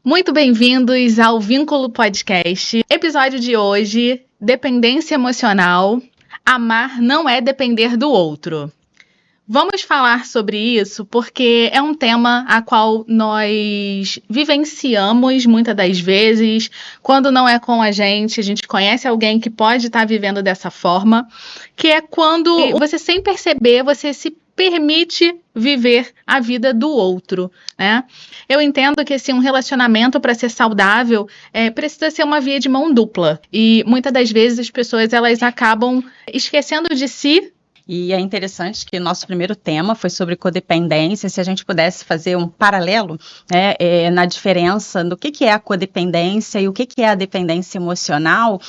Muito bem-vindos ao Vínculo Podcast. Episódio de hoje, dependência emocional. Amar não é depender do outro. Vamos falar sobre isso porque é um tema a qual nós vivenciamos muitas das vezes. Quando não é com a gente conhece alguém que pode estar vivendo dessa forma, que é quando você, sem perceber, você se permite viver a vida do outro, né? Eu entendo que um relacionamento, para ser saudável, precisa ser uma via de mão dupla. E muitas das vezes as pessoas elas acabam esquecendo de si. E é interessante que nosso primeiro tema foi sobre codependência. Se a gente pudesse fazer um paralelo, na diferença do que é a codependência e o que é a dependência emocional,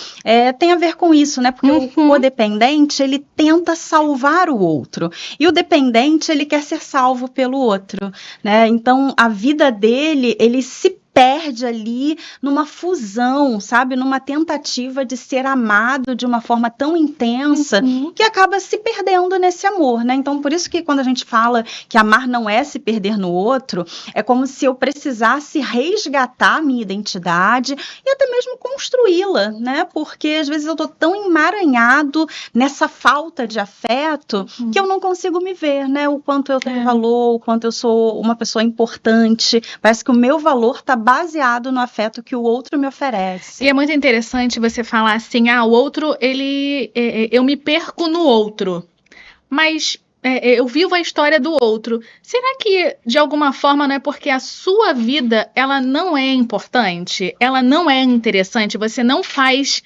tem a ver com isso, né? Porque o codependente, ele tenta salvar o outro. E o dependente, ele quer ser salvo pelo outro, né? Então, a vida dele, ele se perde ali numa fusão, sabe? Numa tentativa de ser amado de uma forma tão intensa que acaba se perdendo nesse amor, né? Então, por isso que quando a gente fala que amar não é se perder no outro, é como se eu precisasse resgatar a minha identidade e até mesmo construí-la, né? Porque às vezes eu tô tão emaranhado nessa falta de afeto que eu não consigo me ver, né? O quanto eu tenho valor, o quanto eu sou uma pessoa importante. Parece que o meu valor tá baseado no afeto que o outro me oferece. E é muito interessante você falar assim, o outro, eu me perco no outro, mas eu vivo a história do outro. Será que, de alguma forma, não é porque a sua vida, ela não é importante? Ela não é interessante? Você não faz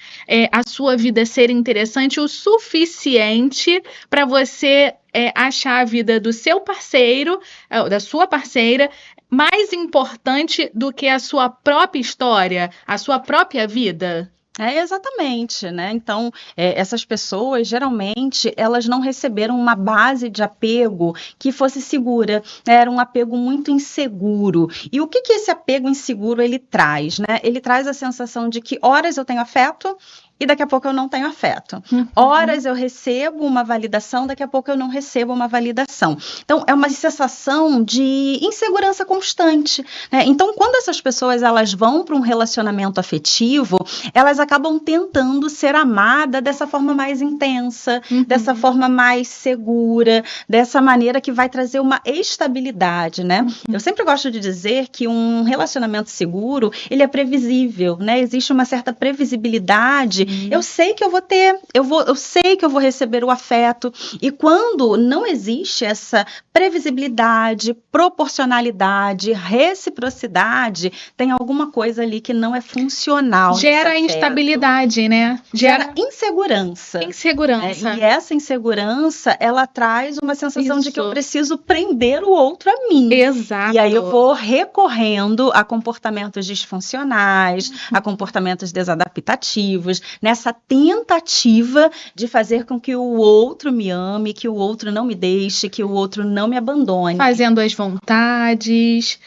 a sua vida ser interessante o suficiente para você achar a vida do seu parceiro, da sua parceira, mais importante do que a sua própria história, a sua própria vida? Exatamente, né? Então, essas pessoas, geralmente, elas não receberam uma base de apego que fosse segura, né? Era um apego muito inseguro. E o que esse apego inseguro, ele traz, né? Ele traz a sensação de que horas eu tenho afeto e daqui a pouco eu não tenho afeto. Horas eu recebo uma validação, daqui a pouco eu não recebo uma validação. Então, é uma sensação de insegurança constante, né? Então, quando essas pessoas elas vão para um relacionamento afetivo, elas acabam tentando ser amadas dessa forma mais intensa, dessa forma mais segura, dessa maneira que vai trazer uma estabilidade, né? Eu sempre gosto de dizer que um relacionamento seguro, ele é previsível, né? Existe uma certa previsibilidade. Eu sei que eu vou ter, eu sei que eu vou receber o afeto. E quando não existe essa previsibilidade, proporcionalidade, reciprocidade, tem alguma coisa ali que não é funcional. Gera instabilidade, né? Gera insegurança. Insegurança. E essa insegurança, ela traz uma sensação de que eu preciso prender o outro a mim. Exato. E aí eu vou recorrendo a comportamentos disfuncionais, a comportamentos desadaptativos, nessa tentativa de fazer com que o outro me ame, que o outro não me deixe, que o outro não me abandone. Fazendo as vontades,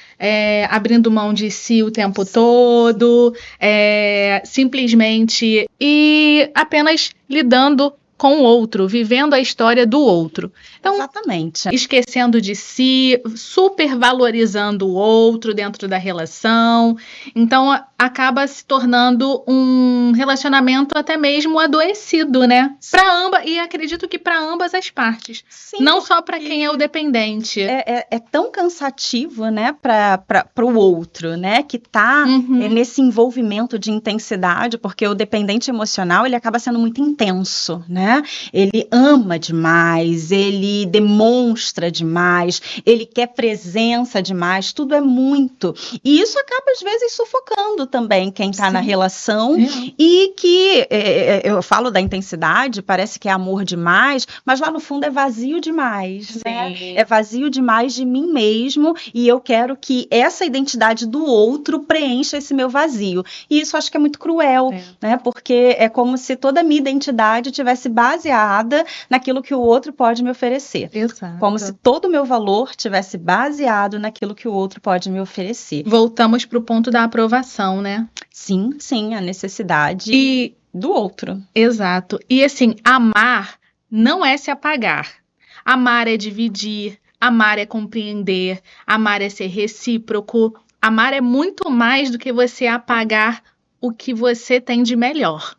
abrindo mão de si o tempo todo, simplesmente e apenas lidando com o outro, vivendo a história do outro. Então, exatamente. Esquecendo de si, supervalorizando o outro dentro da relação. Então, acaba se tornando um relacionamento até mesmo adoecido, né? E acredito que para ambas as partes. Sim, não só para quem é o dependente. É tão cansativo, né, para o outro, né, que tá nesse envolvimento de intensidade, porque o dependente emocional, ele acaba sendo muito intenso, né? Ele ama demais, ele demonstra demais, ele quer presença demais, tudo é muito. E isso acaba, às vezes, sufocando também quem está na relação. E que, eu falo da intensidade, parece que é amor demais, mas lá no fundo é vazio demais, né? É vazio demais de mim mesmo e eu quero que essa identidade do outro preencha esse meu vazio. E isso acho que é muito cruel, né? Porque é como se toda a minha identidade tivesse baseada naquilo que o outro pode me oferecer. Exato. Como se todo o meu valor tivesse baseado naquilo que o outro pode me oferecer. Voltamos para o ponto da aprovação, né? Sim, a necessidade do outro. Exato. E assim, amar não é se apagar. Amar é dividir, amar é compreender, amar é ser recíproco. Amar é muito mais do que você apagar o que você tem de melhor.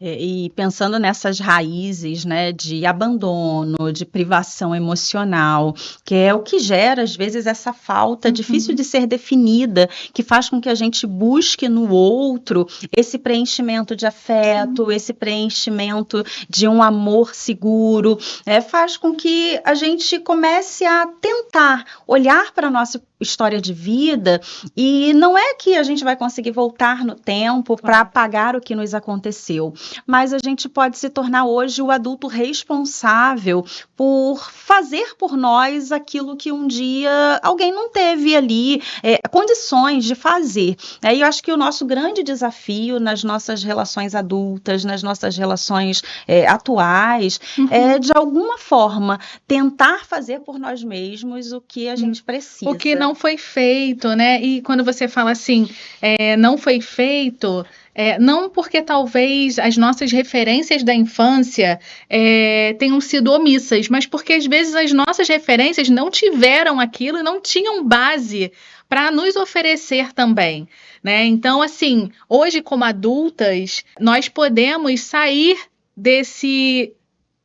E pensando nessas raízes, né, de abandono, de privação emocional, que é o que gera, às vezes, essa falta difícil de ser definida, que faz com que a gente busque no outro esse preenchimento de afeto, esse preenchimento de um amor seguro, faz com que a gente comece a tentar olhar para a nossa história de vida, e não é que a gente vai conseguir voltar no tempo para apagar o que nos aconteceu, mas a gente pode se tornar hoje o adulto responsável por fazer por nós aquilo que um dia alguém não teve ali condições de fazer. E eu acho que o nosso grande desafio nas nossas relações adultas, nas nossas relações atuais, é de alguma forma tentar fazer por nós mesmos o que a gente precisa. O que não foi feito, né? E quando você fala assim, não foi feito, não porque talvez as nossas referências da infância tenham sido omissas, mas porque às vezes as nossas referências não tiveram aquilo e não tinham base para nos oferecer também, né? Então, assim, hoje como adultas, nós podemos sair desse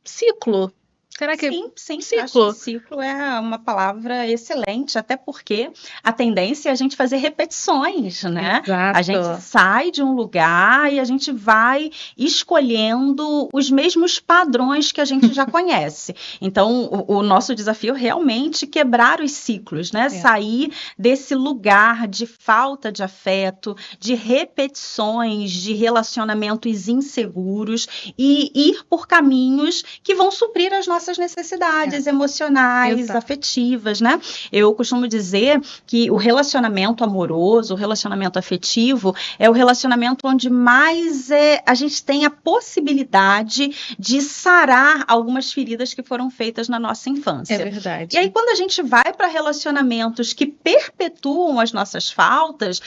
ciclo. Será que Sim, ciclo? Acho que ciclo é uma palavra excelente, até porque a tendência é a gente fazer repetições, né? Exato. A gente sai de um lugar e a gente vai escolhendo os mesmos padrões que a gente já conhece. Então, o nosso desafio é realmente quebrar os ciclos, né? Sair desse lugar de falta de afeto, de repetições, de relacionamentos inseguros e ir por caminhos que vão suprir as nossas necessidades emocionais, afetivas, né? Eu costumo dizer que o relacionamento amoroso, o relacionamento afetivo, é o relacionamento onde mais a gente tem a possibilidade de sarar algumas feridas que foram feitas na nossa infância. É verdade. E aí, quando a gente vai para relacionamentos que perpetuam as nossas faltas,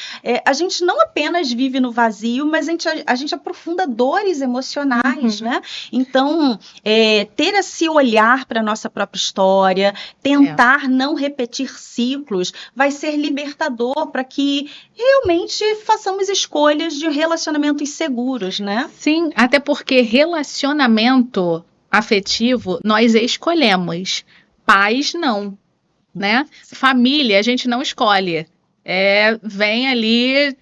a gente não apenas vive no vazio, mas a gente aprofunda dores emocionais, né? Então, ter esse olhar para a nossa própria história, tentar não repetir ciclos, vai ser libertador para que realmente façamos escolhas de relacionamentos seguros, né? Sim, até porque relacionamento afetivo nós escolhemos, pais não, né? Família a gente não escolhe, vem ali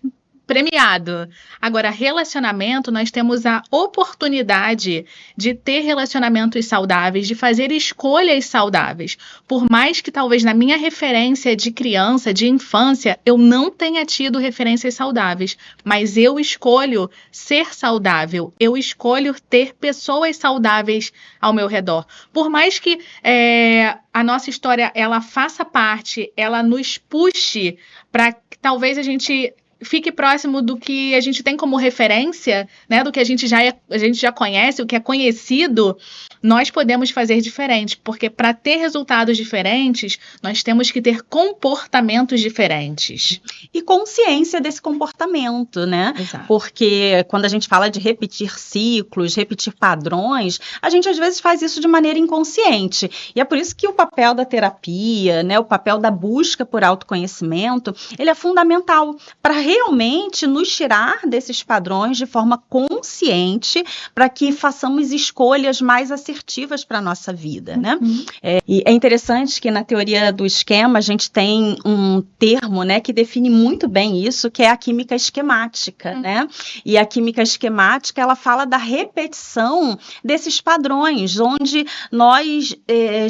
premiado. Agora, relacionamento, nós temos a oportunidade de ter relacionamentos saudáveis, de fazer escolhas saudáveis. Por mais que talvez na minha referência de criança, de infância, eu não tenha tido referências saudáveis, mas eu escolho ser saudável, eu escolho ter pessoas saudáveis ao meu redor. Por mais que a nossa história ela faça parte, ela nos puxe para que talvez a gente fique próximo do que a gente tem como referência, né, do que a gente já conhece, o que é conhecido, nós podemos fazer diferente, porque para ter resultados diferentes, nós temos que ter comportamentos diferentes. E consciência desse comportamento, né? Exato. Porque quando a gente fala de repetir ciclos, repetir padrões, a gente às vezes faz isso de maneira inconsciente. E é por isso que o papel da terapia, né, o papel da busca por autoconhecimento, ele é fundamental para realmente nos tirar desses padrões de forma consciente, para que façamos escolhas mais assertivas para a nossa vida, né? E é interessante que na teoria do esquema a gente tem um termo, né, que define muito bem isso, que é a química esquemática, né? E a química esquemática, ela fala da repetição desses padrões, onde nós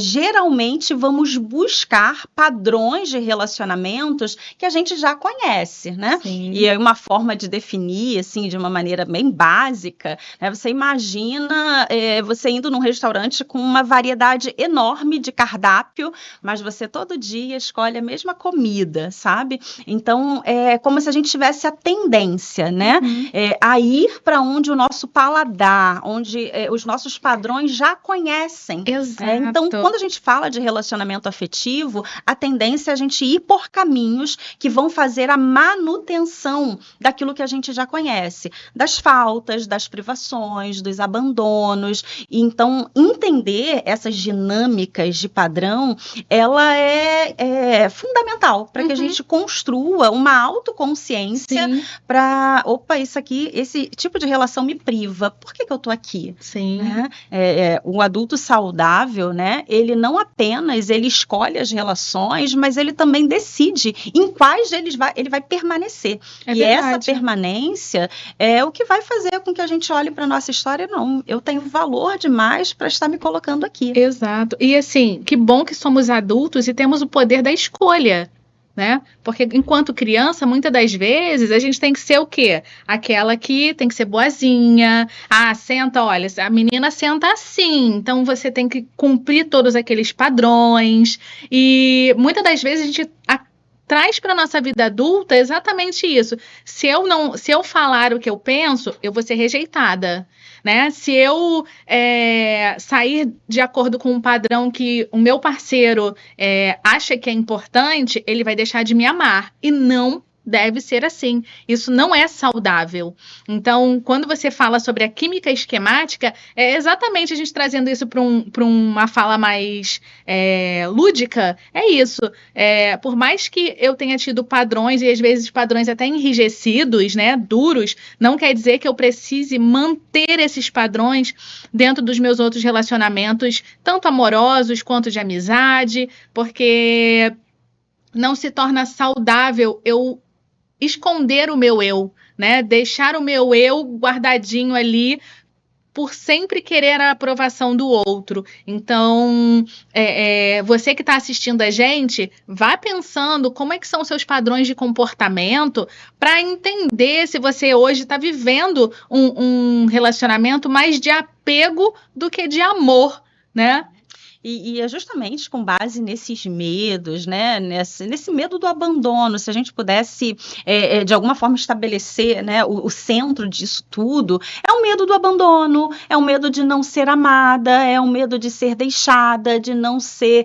geralmente vamos buscar padrões de relacionamentos que a gente já conhece, né? Sim. E é uma forma de definir, assim, de uma maneira bem básica, né? Você imagina você indo num restaurante com uma variedade enorme de cardápio, mas você todo dia escolhe a mesma comida, sabe? Então, é como se a gente tivesse a tendência, né? A ir para onde o nosso paladar, onde os nossos padrões já conhecem. Exato. Então, quando a gente fala de relacionamento afetivo, a tendência é a gente ir por caminhos que vão fazer a manutenção manutenção daquilo que a gente já conhece, das faltas, das privações, dos abandonos. Então, entender essas dinâmicas de padrão, ela é fundamental para que a gente construa uma autoconsciência para, opa, esse tipo de relação me priva, por que eu estou aqui? Sim. Né? O adulto saudável, né, ele não apenas ele escolhe as relações, mas ele também decide em quais ele vai permanecer. É e verdade. Essa permanência é o que vai fazer com que a gente olhe para a nossa história. Não, eu tenho valor demais para estar me colocando aqui. Exato. E assim, que bom que somos adultos e temos o poder da escolha, né? Porque enquanto criança, muitas das vezes, a gente tem que ser o quê? Aquela que tem que ser boazinha. Ah, senta, olha, a menina senta assim, então você tem que cumprir todos aqueles padrões. E muitas das vezes a gente traz para nossa vida adulta exatamente isso. Se eu falar o que eu penso, eu vou ser rejeitada, né? Se eu sair de acordo com um padrão que o meu parceiro acha que é importante, ele vai deixar de me amar. E não deve ser assim. Isso não é saudável. Então, quando você fala sobre a química esquemática, é exatamente a gente trazendo isso para uma fala mais lúdica. É isso. Por mais que eu tenha tido padrões, e às vezes padrões até enrijecidos, né, duros, não quer dizer que eu precise manter esses padrões dentro dos meus outros relacionamentos, tanto amorosos quanto de amizade, porque não se torna saudável eu esconder o meu eu, né? Deixar o meu eu guardadinho ali por sempre querer a aprovação do outro. Então, você que está assistindo a gente, vá pensando como é que são os seus padrões de comportamento para entender se você hoje está vivendo um relacionamento mais de apego do que de amor, né? E é justamente com base nesses medos, né, nesse medo do abandono, se a gente pudesse, de alguma forma, estabelecer, né, o centro disso tudo, é o medo do abandono, é o medo de não ser amada, é o medo de ser deixada, de não ser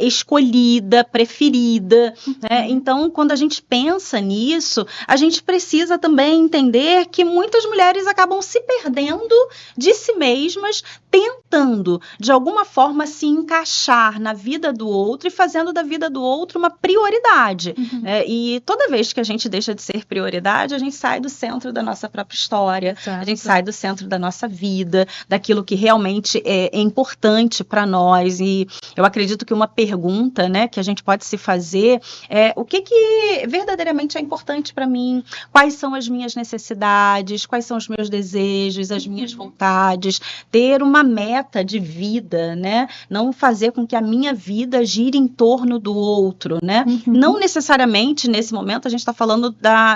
escolhida, preferida. Né? Então, quando a gente pensa nisso, a gente precisa também entender que muitas mulheres acabam se perdendo de si mesmas, tentando, de alguma forma, se encaixar na vida do outro e fazendo da vida do outro uma prioridade. E toda vez que a gente deixa de ser prioridade, a gente sai do centro da nossa própria história, a gente sai do centro da nossa vida, daquilo que realmente é importante para nós. E eu acredito que uma pergunta, né, que a gente pode se fazer é o que verdadeiramente é importante para mim, quais são as minhas necessidades, quais são os meus desejos, as minhas vontades, ter uma meta de vida, né? Não fazer com que a minha vida gire em torno do outro, né? Não necessariamente, nesse momento, a gente está falando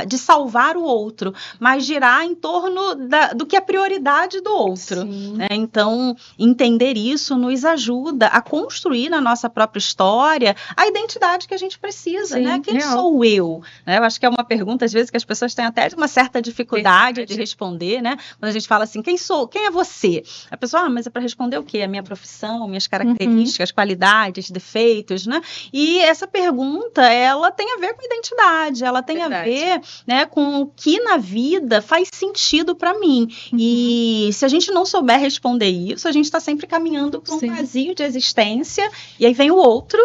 de salvar o outro, mas girar em torno do que é prioridade do outro. Né? Então, entender isso nos ajuda a construir na nossa própria história a identidade que a gente precisa, né? Quem sou eu? Né? Eu acho que é uma pergunta, às vezes, que as pessoas têm até uma certa dificuldade de responder, né? Quando a gente fala assim, quem é você? A pessoa, mas é para responder o quê? A minha profissão, minhas características, qualidades, defeitos, né? E essa pergunta, ela tem a ver com identidade, ela tem a ver, né, com o que na vida faz sentido para mim. E se a gente não souber responder isso, a gente está sempre caminhando para um vazio de existência, e aí vem o outro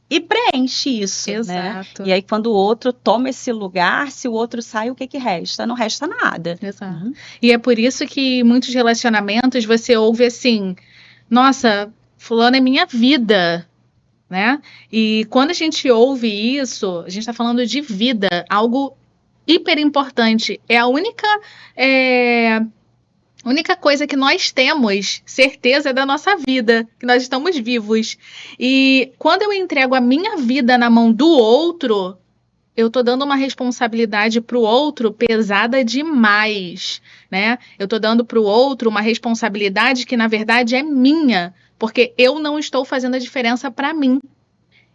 e preenche isso. Exato. Né? E aí, quando o outro toma esse lugar, se o outro sai, o que resta? Não resta nada. Exato. E é por isso que em muitos relacionamentos você ouve assim, nossa, fulano é minha vida, né? E quando a gente ouve isso, a gente está falando de vida, algo hiper importante. É a única coisa que nós temos certeza é da nossa vida, que nós estamos vivos. E quando eu entrego a minha vida na mão do outro, eu tô dando uma responsabilidade para o outro pesada demais, né? Eu tô dando para o outro uma responsabilidade que, na verdade, é minha, porque eu não estou fazendo a diferença para mim.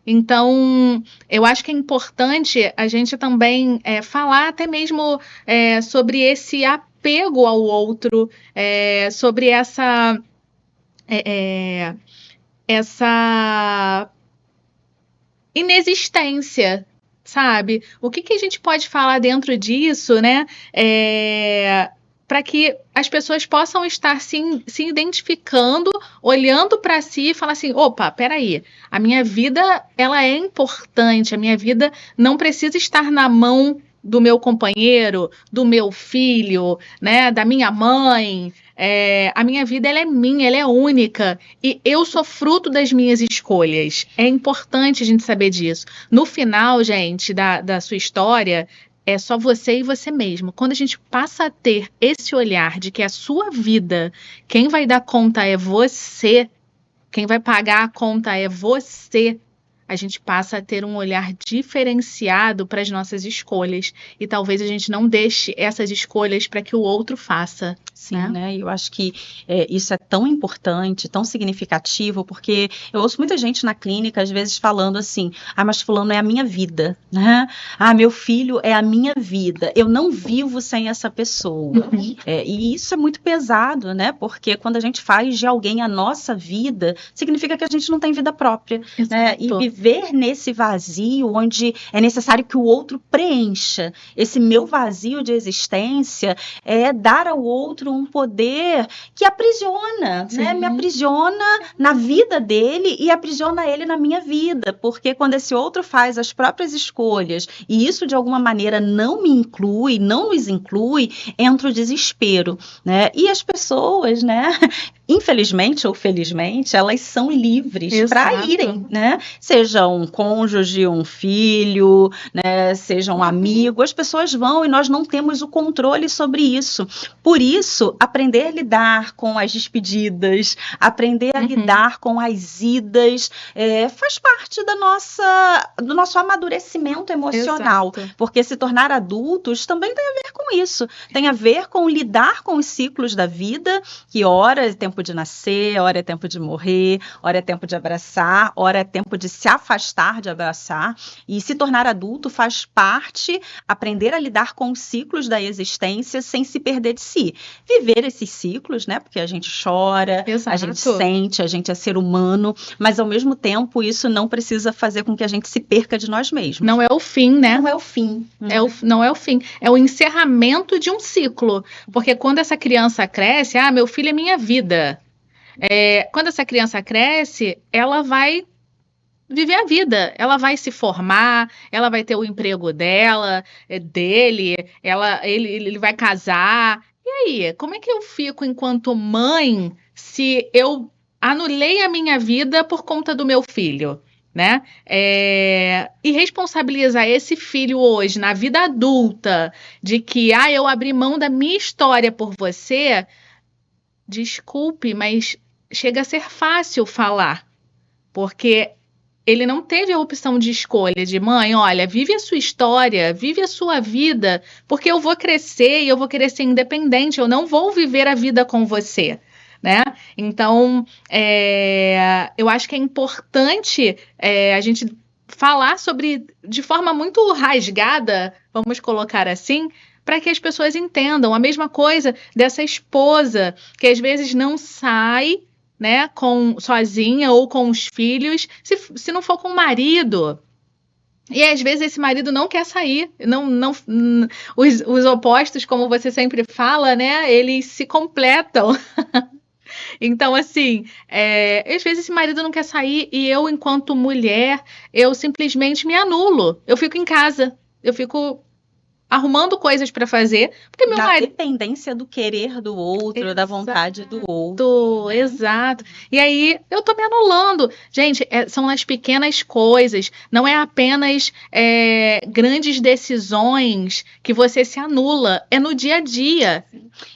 Então, eu acho que é importante a gente também falar até mesmo sobre esse apego ao outro, sobre essa inexistência, sabe? O que a gente pode falar dentro disso, né? Para que as pessoas possam estar se identificando, olhando para si e falar assim, opa, peraí, a minha vida ela é importante, a minha vida não precisa estar na mão do meu companheiro, do meu filho, né, da minha mãe. A minha vida ela é minha, ela é única e eu sou fruto das minhas escolhas. É importante a gente saber disso. No final, gente, da sua história, é só você e você mesmo. Quando a gente passa a ter esse olhar de que a sua vida, quem vai dar conta é você, quem vai pagar a conta é você, a gente passa a ter um olhar diferenciado para as nossas escolhas. E talvez a gente não deixe essas escolhas para que o outro faça. Sim, né? Eu acho que isso é tão importante, tão significativo, porque eu ouço muita gente na clínica, às vezes, falando assim, mas fulano é a minha vida, né? Meu filho é a minha vida, eu não vivo sem essa pessoa. E isso é muito pesado, né? Porque quando a gente faz de alguém a nossa vida, significa que a gente não tem vida própria, né? E viver nesse vazio, onde é necessário que o outro preencha esse meu vazio de existência, é dar ao outro um poder que aprisiona, né? Me aprisiona na vida dele e aprisiona ele na minha vida, porque quando esse outro faz as próprias escolhas e isso de alguma maneira não me inclui, não nos inclui, entra o desespero, né? E as pessoas, né? Infelizmente ou felizmente, elas são livres para irem, né? Seja um cônjuge, um filho, né? Seja um amigo, as pessoas vão e nós não temos o controle sobre isso. Por isso, aprender a lidar com as despedidas, aprender a lidar com as idas, faz parte do nosso amadurecimento emocional. Porque se tornar adultos também tem a ver com isso. Tem a ver com lidar com os ciclos da vida, que ora é tempo de nascer, ora é tempo de morrer, ora é tempo de abraçar, ora é tempo de se afastar de abraçar. E se tornar adulto faz parte, aprender a lidar com os ciclos da existência sem se perder de si. Viver esses ciclos, né? Porque a gente chora, a gente sente, a gente é ser humano, mas ao mesmo tempo isso não precisa fazer com que a gente se perca de nós mesmos. Não é o fim, né? Não é o fim. Não é o fim. É o encerramento de um ciclo. Porque quando essa criança cresce, meu filho é minha vida. Quando essa criança cresce, ela vai viver a vida, ela vai se formar, ela vai ter o emprego dele, ele vai casar. E aí, como é que eu fico enquanto mãe se eu anulei a minha vida por conta do meu filho? Né? E responsabilizar esse filho hoje, na vida adulta, de que eu abri mão da minha história por você, desculpe, mas chega a ser fácil falar, porque ele não teve a opção de escolha de mãe, olha, vive a sua história, vive a sua vida, porque eu vou crescer e eu vou querer ser independente, eu não vou viver a vida com você, né? Então, eu acho que é importante a gente falar sobre, de forma muito rasgada, vamos colocar assim, para que as pessoas entendam. A mesma coisa dessa esposa, que às vezes não sai, né, sozinha ou com os filhos, se não for com o marido. E às vezes esse marido não quer sair, os opostos, como você sempre fala, né, eles se completam. Então, assim, às vezes esse marido não quer sair e eu, enquanto mulher, eu simplesmente me anulo. Eu fico em casa, eu fico arrumando coisas para fazer, porque meu marido... dependência do querer do outro, da vontade do outro. Exato. E aí, eu tô me anulando. Gente, são as pequenas coisas, não é apenas grandes decisões que você se anula, é no dia a dia.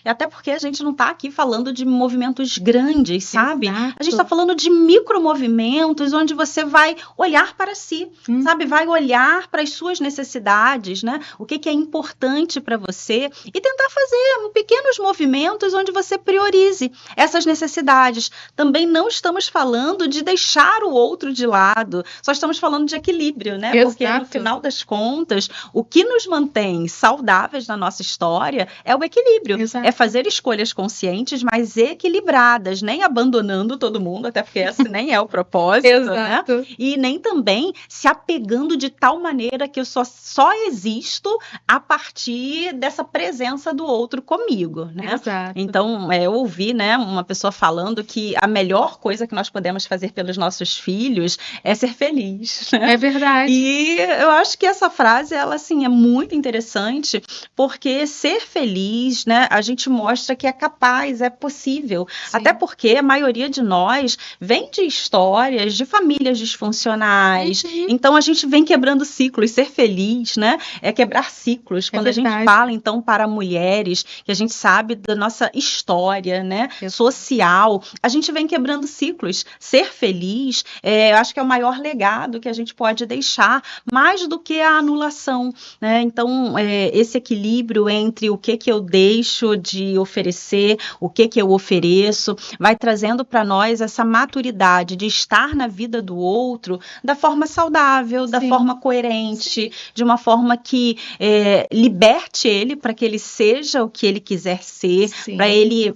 Até porque a gente não tá aqui falando de movimentos grandes, sabe? Exato. A gente tá falando de micromovimentos, onde você vai olhar para si, sabe? Vai olhar para as suas necessidades, né? O que é importante para você e tentar fazer pequenos movimentos onde você priorize essas necessidades. Também não estamos falando de deixar o outro de lado, só estamos falando de equilíbrio, né? Exato. Porque no final das contas, o que nos mantém saudáveis na nossa história é o equilíbrio. Exato. É fazer escolhas conscientes, mas equilibradas, nem abandonando todo mundo, até porque esse nem é o propósito, Exato. né? E nem também se apegando de tal maneira que eu só existo a partir dessa presença do outro comigo, né? Exato. Então, eu ouvi, né, uma pessoa falando que a melhor coisa que nós podemos fazer pelos nossos filhos é ser feliz, né? É verdade. E eu acho que essa frase, ela, assim, é muito interessante, porque ser feliz, né, a gente mostra que é capaz, é possível. Sim. Até porque a maioria de nós vem de histórias de famílias disfuncionais. Então, a gente vem quebrando ciclos. Ser feliz, né, é quebrar ciclos. Quando a gente fala, então, para mulheres, que a gente sabe da nossa história, né, social, a gente vem quebrando ciclos. Ser feliz, eu acho que é o maior legado que a gente pode deixar, mais do que a anulação, né? Então, esse equilíbrio entre o que eu deixo de oferecer, o que eu ofereço, vai trazendo para nós essa maturidade de estar na vida do outro da forma saudável, da forma coerente, de uma forma que liberte ele para que ele seja o que ele quiser ser,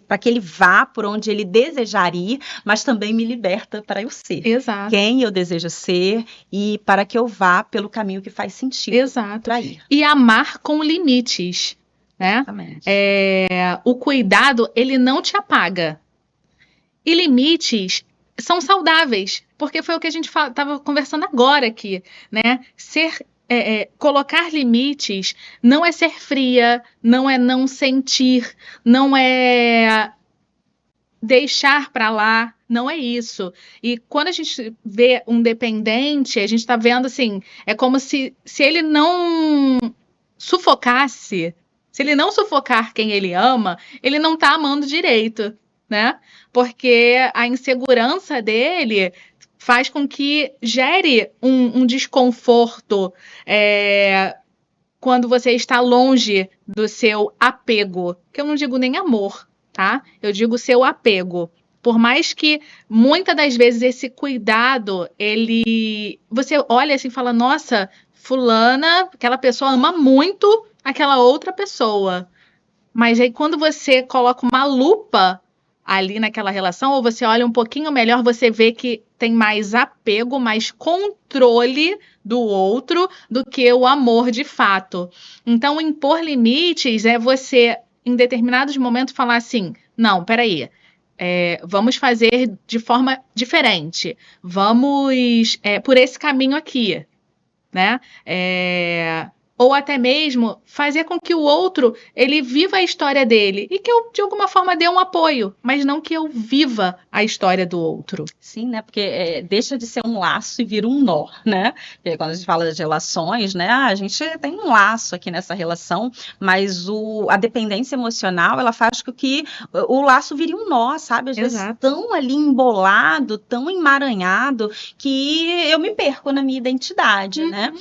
para que ele vá por onde ele desejar ir, mas também me liberta para eu ser. Exato. Quem eu desejo ser e para que eu vá pelo caminho que faz sentido. Exato. Para ir. E amar com limites, né? Exatamente. O cuidado, ele não te apaga. E limites são saudáveis, porque foi o que a gente estava conversando agora aqui, né? Colocar limites não é ser fria, não é não sentir, não é deixar para lá, não é isso. E quando a gente vê um dependente, a gente está vendo assim, é como se ele não sufocasse, se ele não sufocar quem ele ama, ele não está amando direito, né? Porque a insegurança dele faz com que gere um desconforto quando você está longe do seu apego, que eu não digo nem amor, tá? Eu digo seu apego. Por mais que muitas das vezes esse cuidado, você olha assim e fala, nossa, fulana, aquela pessoa ama muito aquela outra pessoa. Mas aí quando você coloca uma lupa ali naquela relação, ou você olha um pouquinho melhor, você vê que tem mais apego, mais controle do outro do que o amor de fato. Então, impor limites é você, em determinados momentos, falar assim, não, peraí, vamos fazer de forma diferente. Vamos por esse caminho aqui, né? Ou até mesmo fazer com que o outro, ele viva a história dele e que eu, de alguma forma, dê um apoio, mas não que eu viva a história do outro. Sim, né? Porque deixa de ser um laço e vira um nó, né? Porque quando a gente fala das relações, né? A gente tem um laço aqui nessa relação, mas a dependência emocional, ela faz com que o laço vire um nó, sabe? Às vezes tão ali embolado, tão emaranhado, que eu me perco na minha identidade, né?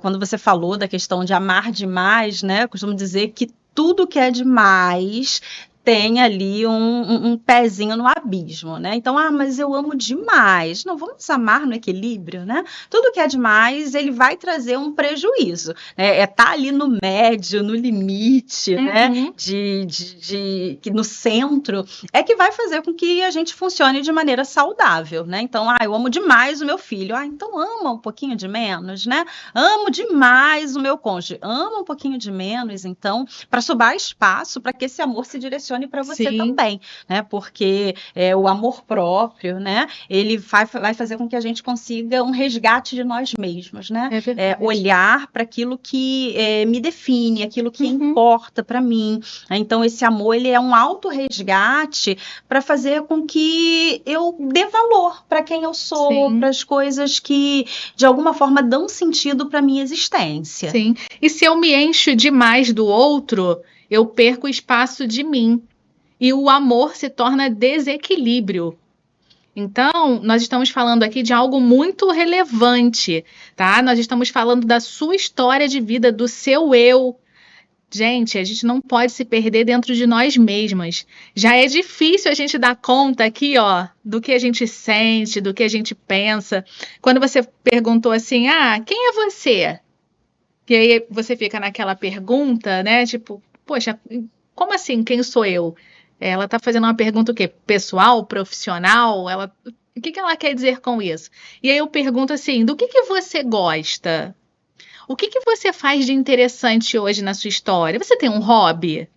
Quando você falou da questão de amar demais, né? Eu costumo dizer que tudo que é demais tem ali um pezinho no abismo, né? Então, mas eu amo demais. Não, vamos amar no equilíbrio, né? Tudo que é demais, ele vai trazer um prejuízo, né? Tá ali no médio, no limite, né? Que no centro, é que vai fazer com que a gente funcione de maneira saudável, né? Então, eu amo demais o meu filho. Então ama um pouquinho de menos, né? Amo demais o meu cônjuge. Ama um pouquinho de menos, então, para sobrar espaço para que esse amor se direcione para você também, né? Porque o amor próprio, né? Ele vai fazer com que a gente consiga um resgate de nós mesmos, né? Olhar para aquilo que me define, aquilo que importa para mim. Então, esse amor, ele é um autorresgate para fazer com que eu dê valor para quem eu sou, para as coisas que, de alguma forma, dão sentido para minha existência. Sim. E se eu me encho demais do outro, eu perco o espaço de mim. E o amor se torna desequilíbrio. Então, nós estamos falando aqui de algo muito relevante, tá? Nós estamos falando da sua história de vida, do seu eu. Gente, a gente não pode se perder dentro de nós mesmas. Já é difícil a gente dar conta aqui, ó, do que a gente sente, do que a gente pensa. Quando você perguntou assim, quem é você? E aí você fica naquela pergunta, né? Tipo, poxa, como assim, quem sou eu? Ela tá fazendo uma pergunta o quê? Pessoal, profissional? O que ela quer dizer com isso? E aí eu pergunto assim, do que você gosta? O que você faz de interessante hoje na sua história? Você tem um hobby?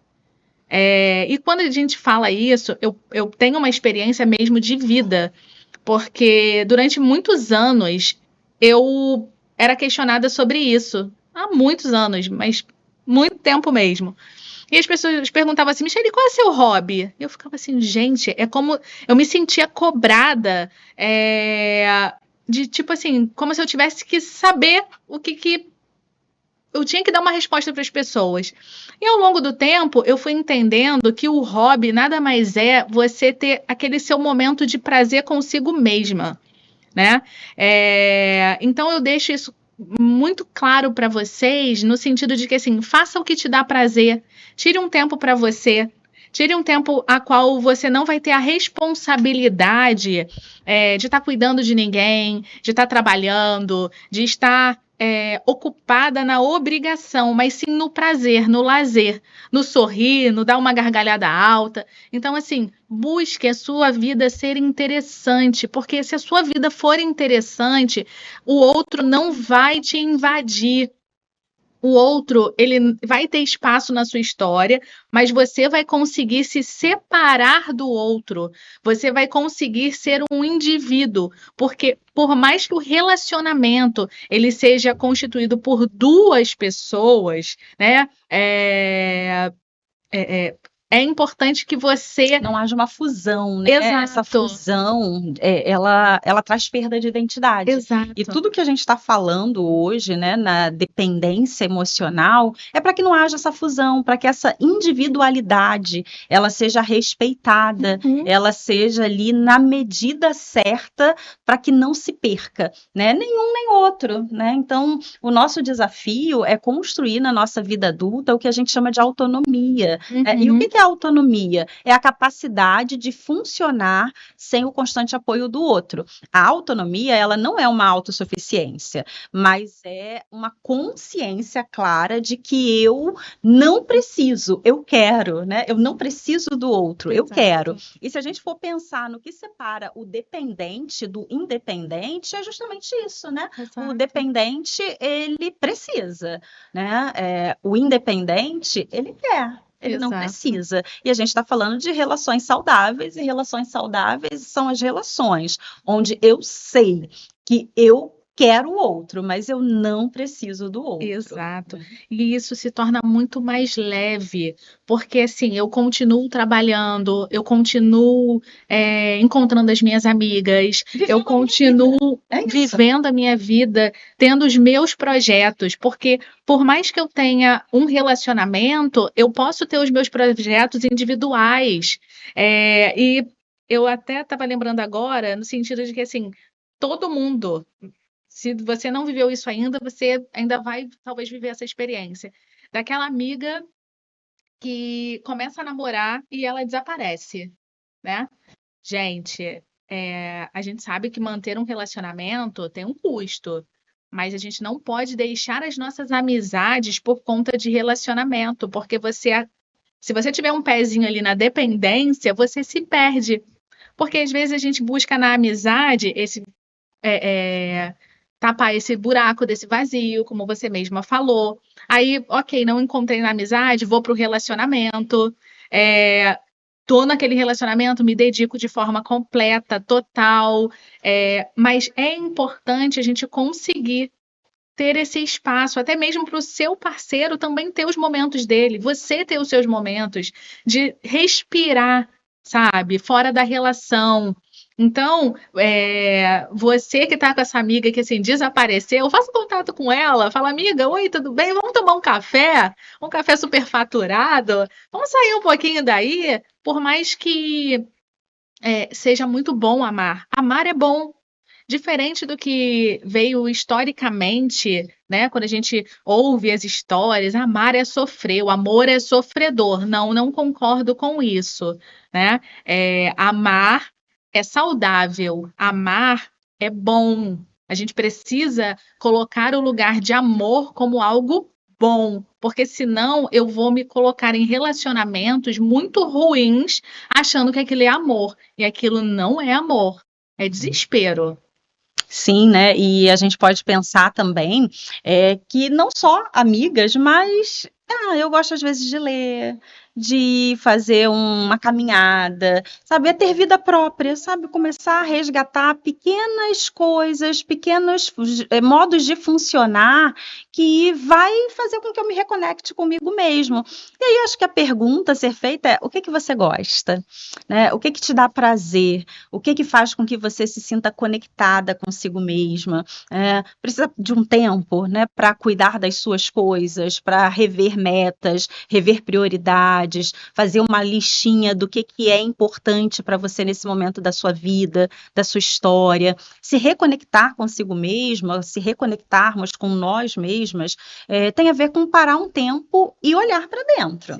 E quando a gente fala isso, eu tenho uma experiência mesmo de vida, porque durante muitos anos eu era questionada sobre isso. Há muitos anos, mas muito tempo mesmo. E as pessoas perguntavam assim, Michele, qual é o seu hobby? Eu ficava assim, gente, é como eu me sentia cobrada, de tipo assim, como se eu tivesse que saber o que eu tinha que dar uma resposta para as pessoas. E ao longo do tempo, eu fui entendendo que o hobby nada mais é você ter aquele seu momento de prazer consigo mesma, né? Então eu deixo isso muito claro para vocês, no sentido de que assim, faça o que te dá prazer, tire um tempo para você. Tire um tempo a qual você não vai ter a responsabilidade de estar cuidando de ninguém, de estar trabalhando, de estar ocupada na obrigação, mas sim no prazer, no lazer, no sorrir, no dar uma gargalhada alta. Então, assim, busque a sua vida ser interessante, porque se a sua vida for interessante, o outro não vai te invadir. O outro, ele vai ter espaço na sua história, mas você vai conseguir se separar do outro. Você vai conseguir ser um indivíduo, porque por mais que o relacionamento ele seja constituído por duas pessoas, né? É importante que você não haja uma fusão, né? Exato. Essa fusão, ela traz perda de identidade. Exato. E tudo que a gente está falando hoje, né, na dependência emocional, é para que não haja essa fusão, para que essa individualidade ela seja respeitada, ela seja ali na medida certa, para que não se perca, né? Nenhum nem outro, né? Então, o nosso desafio é construir na nossa vida adulta o que a gente chama de autonomia. E o que é autonomia? É a capacidade de funcionar sem o constante apoio do outro. A autonomia, ela não é uma autossuficiência, mas é uma consciência clara de que eu não preciso, eu quero, né? Eu não preciso do outro, eu quero. E se a gente for pensar no que separa o dependente do independente, é justamente isso, né? O dependente, ele precisa, né? O independente, ele quer. Ele não precisa. E a gente está falando de relações saudáveis, e relações saudáveis são as relações onde eu sei que eu quero o outro, mas eu não preciso do outro. Exato. E isso se torna muito mais leve, porque assim, eu continuo trabalhando, eu continuo encontrando as minhas amigas, eu continuo vivendo a minha vida, tendo os meus projetos, porque por mais que eu tenha um relacionamento, eu posso ter os meus projetos individuais. E eu até estava lembrando agora, no sentido de que assim, todo mundo. Se você não viveu isso ainda, você ainda vai talvez viver essa experiência. Daquela amiga que começa a namorar e ela desaparece, né? Gente, a gente sabe que manter um relacionamento tem um custo, mas a gente não pode deixar as nossas amizades por conta de relacionamento, porque se você tiver um pezinho ali na dependência, você se perde. Porque às vezes a gente busca na amizade tapar esse buraco desse vazio, como você mesma falou. Aí, ok, não encontrei na amizade, vou para o relacionamento. Tô naquele relacionamento, me dedico de forma completa, total. Mas é importante a gente conseguir ter esse espaço, até mesmo para o seu parceiro também ter os momentos dele, você ter os seus momentos de respirar, sabe, fora da relação. Então, você que está com essa amiga que assim desapareceu, faça contato com ela, fala, amiga, oi, tudo bem? Vamos tomar um café superfaturado, vamos sair um pouquinho daí, por mais que seja muito bom amar. Amar é bom. Diferente do que veio historicamente, né? Quando a gente ouve as histórias, amar é sofrer, o amor é sofredor. Não, não concordo com isso, né? Amar é saudável, amar é bom. A gente precisa colocar o lugar de amor como algo bom, porque senão eu vou me colocar em relacionamentos muito ruins, achando que aquilo é amor, e aquilo não é amor, é desespero. Sim, né? E a gente pode pensar também que não só amigas, mas eu gosto às vezes de ler, de fazer uma caminhada, sabe? É ter vida própria, sabe? Começar a resgatar pequenas coisas, pequenos modos de funcionar que vai fazer com que eu me reconecte comigo mesmo. E aí acho que a pergunta a ser feita é: o que que você gosta? Né? O que que te dá prazer? O que que faz com que você se sinta conectada consigo mesma? Precisa de um tempo, né, para cuidar das suas coisas, para rever metas, rever prioridades, fazer uma listinha do que é importante para você nesse momento da sua vida, da sua história, se reconectar consigo mesma, se reconectarmos com nós mesmas, tem a ver com parar um tempo e olhar para dentro.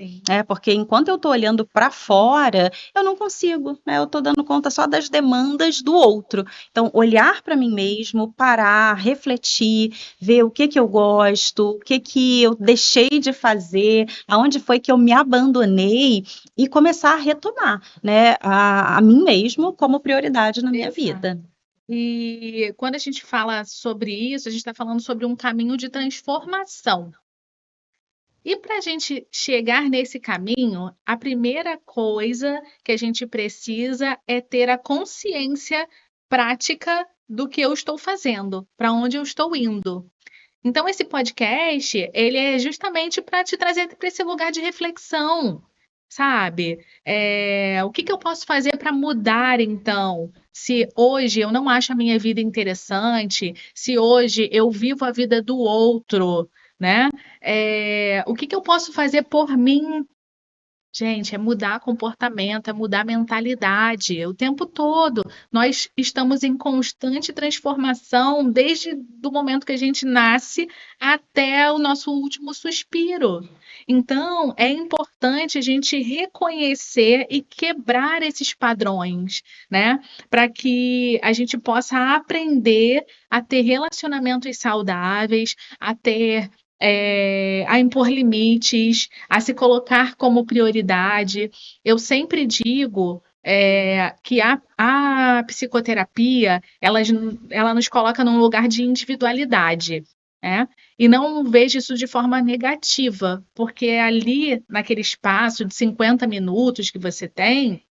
Porque enquanto eu estou olhando para fora, eu não consigo, né? Eu estou dando conta só das demandas do outro. Então, olhar para mim mesmo, parar, refletir, ver o que eu gosto, o que eu deixei de fazer, aonde foi que eu me abandonei e começar a retomar, né, a mim mesmo como prioridade na minha vida. E quando a gente fala sobre isso, a gente está falando sobre um caminho de transformação. E para a gente chegar nesse caminho, a primeira coisa que a gente precisa é ter a consciência prática do que eu estou fazendo, para onde eu estou indo. Então, esse podcast, ele é justamente para te trazer para esse lugar de reflexão, sabe? O que eu posso fazer para mudar, então? Se hoje eu não acho a minha vida interessante, se hoje eu vivo a vida do outro, né? O que eu posso fazer por mim? Gente, é mudar comportamento, é mudar mentalidade o tempo todo. Nós estamos em constante transformação desde o momento que a gente nasce até o nosso último suspiro. Então, é importante a gente reconhecer e quebrar esses padrões, né? Para que a gente possa aprender a ter relacionamentos saudáveis, a impor limites, a se colocar como prioridade. Eu sempre digo que a psicoterapia ela nos coloca num lugar de individualidade. Né? E não vejo isso de forma negativa, porque ali, naquele espaço de 50 minutos que você tem,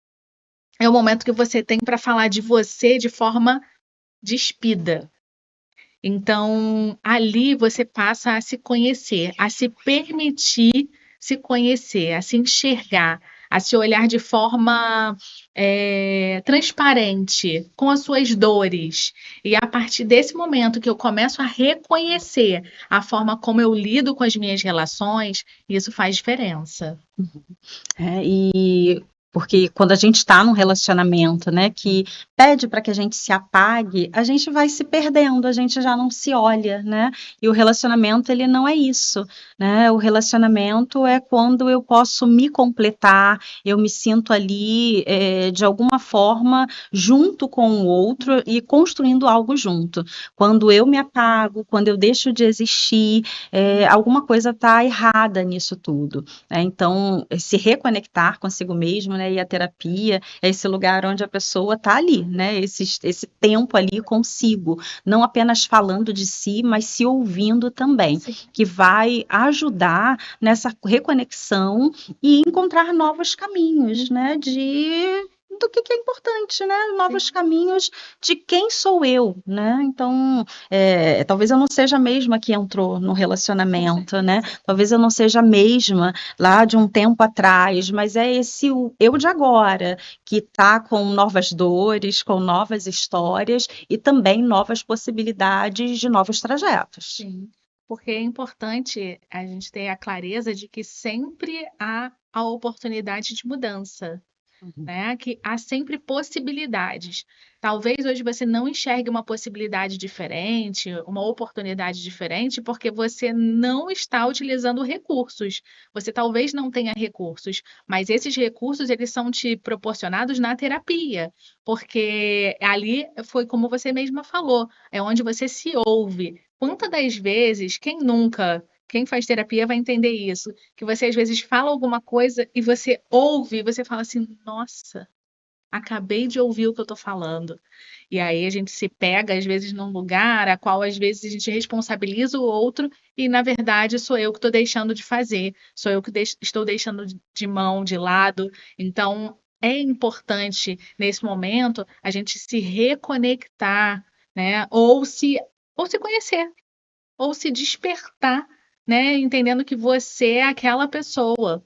é o momento que você tem para falar de você de forma despida. Então, ali você passa a se conhecer, a se permitir se conhecer, a se enxergar, a se olhar de forma transparente com as suas dores. E a partir desse momento que eu começo a reconhecer a forma como eu lido com as minhas relações, isso faz diferença. E porque quando a gente está num relacionamento, né, que pede para que a gente se apague, a gente vai se perdendo, a gente já não se olha, né? E o relacionamento, ele não é isso, né? O relacionamento é quando eu posso me completar, eu me sinto ali, de alguma forma, junto com o outro e construindo algo junto. Quando eu me apago, quando eu deixo de existir, alguma coisa está errada nisso tudo, né? Então, se reconectar consigo mesmo, né, e a terapia é esse lugar onde a pessoa está ali, né, esse tempo ali consigo, não apenas falando de si, mas se ouvindo também, Sim. que vai ajudar nessa reconexão e encontrar novos caminhos, né, do que é importante, né? Novos caminhos de quem sou eu, né? Então, talvez eu não seja a mesma que entrou no relacionamento, né? Talvez eu não seja a mesma lá de um tempo atrás, mas é esse o eu de agora, que está com novas dores, com novas histórias e também novas possibilidades de novos trajetos. Sim, porque é importante a gente ter a clareza de que sempre há a oportunidade de mudança. Uhum. né? Que há sempre possibilidades. Talvez hoje você não enxergue uma possibilidade diferente, uma oportunidade diferente, porque você não está utilizando recursos. Você talvez não tenha recursos, mas esses recursos eles são te proporcionados na terapia, porque ali foi como você mesma falou, é onde você se ouve. Quantas das vezes, quem nunca, quem faz terapia vai entender isso, que você às vezes fala alguma coisa e você ouve, e você fala assim, nossa, acabei de ouvir o que eu tô falando. E aí a gente se pega, às vezes, num lugar a qual às vezes a gente responsabiliza o outro e, na verdade, sou eu que estou deixando de fazer, sou eu que estou deixando de mão, de lado. Então, é importante, nesse momento, a gente se reconectar, né? Ou se conhecer, ou se despertar, né? Entendendo que você é aquela pessoa.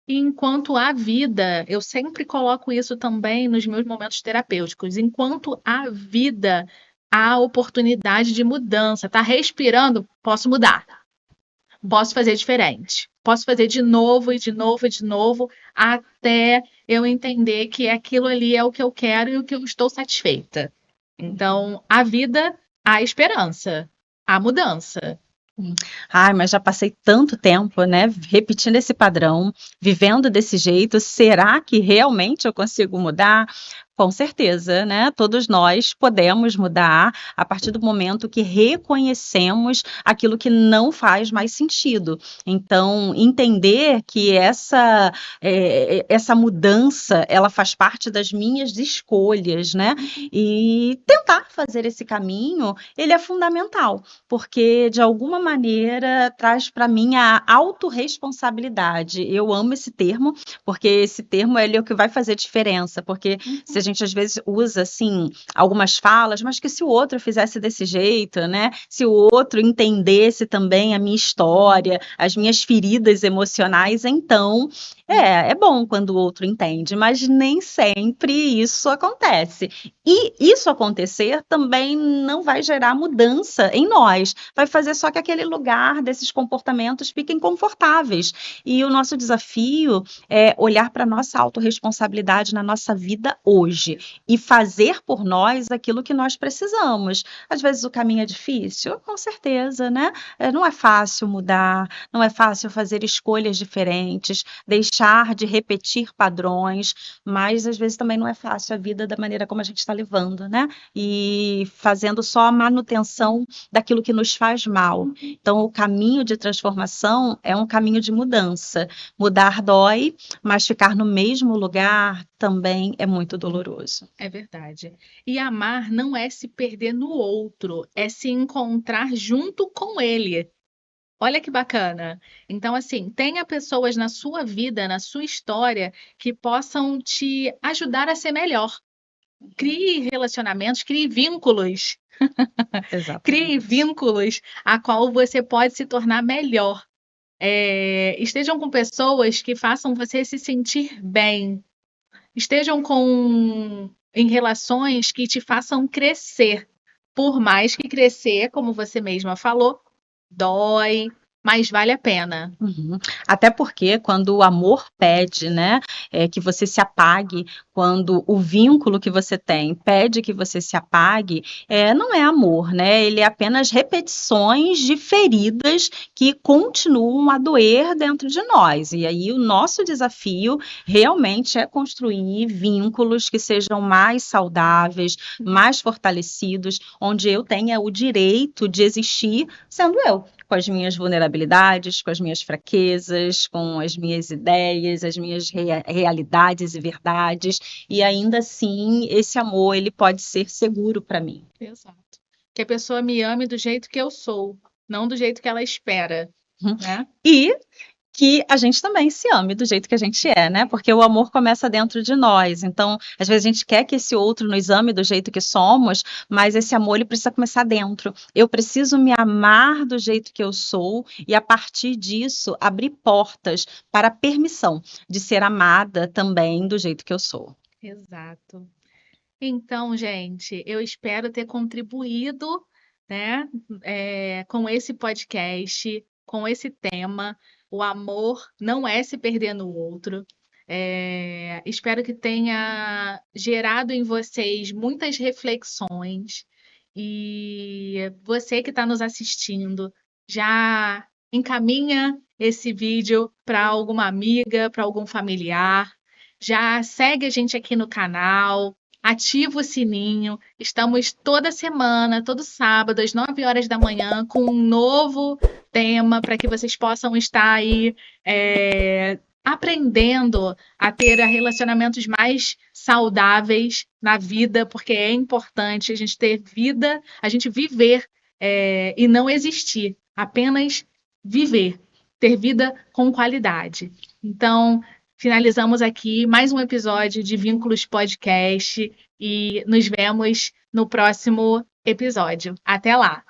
E enquanto há vida, eu sempre coloco isso também nos meus momentos terapêuticos. Enquanto há vida, há oportunidade de mudança. Tá respirando? Posso mudar. Posso fazer diferente. Posso fazer de novo e de novo e de novo, até eu entender que aquilo ali é o que eu quero e o que eu estou satisfeita. Então, a vida, há esperança, há mudança. Ai, mas já passei tanto tempo, né, repetindo esse padrão, vivendo desse jeito. Será que realmente eu consigo mudar? Com certeza, né? Todos nós podemos mudar a partir do momento que reconhecemos aquilo que não faz mais sentido. Então, entender que essa mudança, ela faz parte das minhas escolhas, né? E tentar fazer esse caminho, ele é fundamental, porque de alguma maneira traz para mim a autorresponsabilidade. Eu amo esse termo, porque esse termo ele é o que vai fazer diferença, porque se a gente às vezes usa assim algumas falas, mas que se o outro fizesse desse jeito, né? Se o outro entendesse também a minha história, as minhas feridas emocionais, então é bom quando o outro entende, mas nem sempre isso acontece. E isso acontecer também não vai gerar mudança em nós, vai fazer só que aquele lugar desses comportamentos fiquem confortáveis. E o nosso desafio é olhar para a nossa autorresponsabilidade na nossa vida hoje e fazer por nós aquilo que nós precisamos. Às vezes o caminho é difícil, com certeza, né? Não é fácil mudar, não é fácil fazer escolhas diferentes, deixar de repetir padrões, mas às vezes também não é fácil a vida da maneira como a gente está levando, né? E fazendo só a manutenção daquilo que nos faz mal. Então, o caminho de transformação é um caminho de mudança. Mudar dói, mas ficar no mesmo lugar também é muito doloroso. É verdade. E amar não é se perder no outro, é se encontrar junto com ele. Olha que bacana. Então, assim, tenha pessoas na sua vida, na sua história, que possam te ajudar a ser melhor. Crie relacionamentos, crie vínculos. Crie Exatamente. vínculos a qual você pode se tornar melhor. Estejam com pessoas que façam você se sentir bem. Estejam em relações que te façam crescer. Por mais que crescer, como você mesma falou, dói, mas vale a pena. Uhum. Até porque quando o amor pede, né, que você se apague, quando o vínculo que você tem pede que você se apague, não é amor, né? Ele é apenas repetições de feridas que continuam a doer dentro de nós. E aí o nosso desafio realmente é construir vínculos que sejam mais saudáveis, mais fortalecidos, onde eu tenha o direito de existir sendo eu, com as minhas vulnerabilidades, com as minhas fraquezas, com as minhas ideias, as minhas realidades e verdades, e ainda assim esse amor ele pode ser seguro para mim. Exato. Que a pessoa me ame do jeito que eu sou, não do jeito que ela espera, né? E que a gente também se ame do jeito que a gente é, né? Porque o amor começa dentro de nós. Então, às vezes a gente quer que esse outro nos ame do jeito que somos, mas esse amor ele precisa começar dentro. Eu preciso me amar do jeito que eu sou e a partir disso abrir portas para a permissão de ser amada também do jeito que eu sou. Exato. Então, gente, eu espero ter contribuído, né, com esse podcast, com esse tema. O amor não é se perder no outro. Espero que tenha gerado em vocês muitas reflexões. E você que está nos assistindo, já encaminha esse vídeo para alguma amiga, para algum familiar. Já segue a gente aqui no canal, ativa o sininho. Estamos toda semana, todo sábado, às 9 horas da manhã, com um novo tema para que vocês possam estar aí aprendendo a ter relacionamentos mais saudáveis na vida, porque é importante a gente ter vida, a gente viver e não existir, apenas viver, ter vida com qualidade. Então, finalizamos aqui mais um episódio de Vínculos Podcast e nos vemos no próximo episódio. Até lá!